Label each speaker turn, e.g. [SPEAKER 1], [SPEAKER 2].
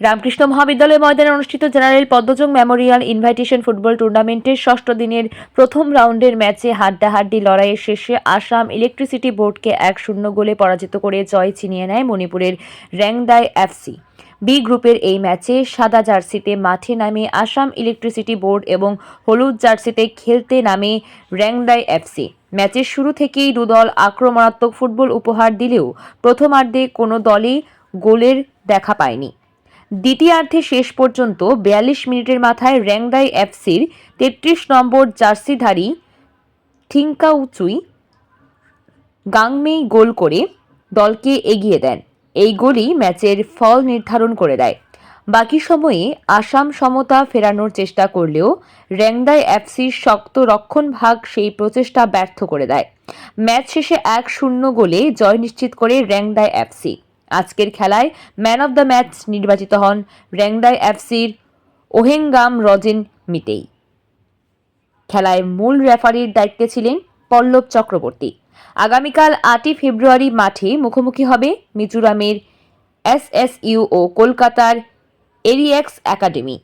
[SPEAKER 1] রামকৃষ্ণ মহাবিদ্যালয় ময়দানে অনুষ্ঠিত general Padmajung Memorial invitation football টুর্নামেন্টের ষষ্ঠ দিনের প্রথম রাউন্ডের ম্যাচে হাড্ডাহাড্ডি লড়াইয়ের শেষে আসাম ইলেকট্রিসিটি বোর্ডকে 1-0 গোলে পরাজিত করে জয় ছিনিয়ে নেয় মণিপুরের রেংদাই এফসি। বি গ্রুপের এই ম্যাচে সাদা জার্সিতে মাঠে নামে আসাম ইলেকট্রিসিটি বোর্ড এবং হলুদ জার্সিতে খেলতে নামে রেংদাই এফসি। ম্যাচের শুরু থেকেই দুদল আক্রমণাত্মক ফুটবল উপহার দিলেও প্রথমার্ধে কোনো দলই গোলের দেখা পায়নি। দ্বিতীয়ার্ধে শেষ পর্যন্ত 42 মিনিটের মাথায় রেংদাই এফসির 33 নম্বর জার্সিধারী থিংকাউচুই গাংমেই গোল করে দলকে এগিয়ে দেন। এই গোলই ম্যাচের ফল নির্ধারণ করে দেয়। বাকি সময়ে আসাম সমতা ফেরানোর চেষ্টা করলেও রেংদাই এফসির শক্ত রক্ষণভাগ সেই প্রচেষ্টা ব্যর্থ করে দেয়। ম্যাচ শেষে 1-0 গোলে জয় নিশ্চিত করে রেংদাই এফসি। আজকের খেলায় ম্যান অব দ্য ম্যাচ নির্বাচিত হন রেংদাই এফসির ওহেঙ্গাম রজেন মিতেই। খেলায় মূল রেফারির দায়িত্বে ছিলেন পল্লব চক্রবর্তী। আগামীকাল 8 ফেব্রুয়ারি মাঠে মুখোমুখি হবে মিজোরামের এসএসইউ ও কলকাতার এরিএক্স একাডেমি।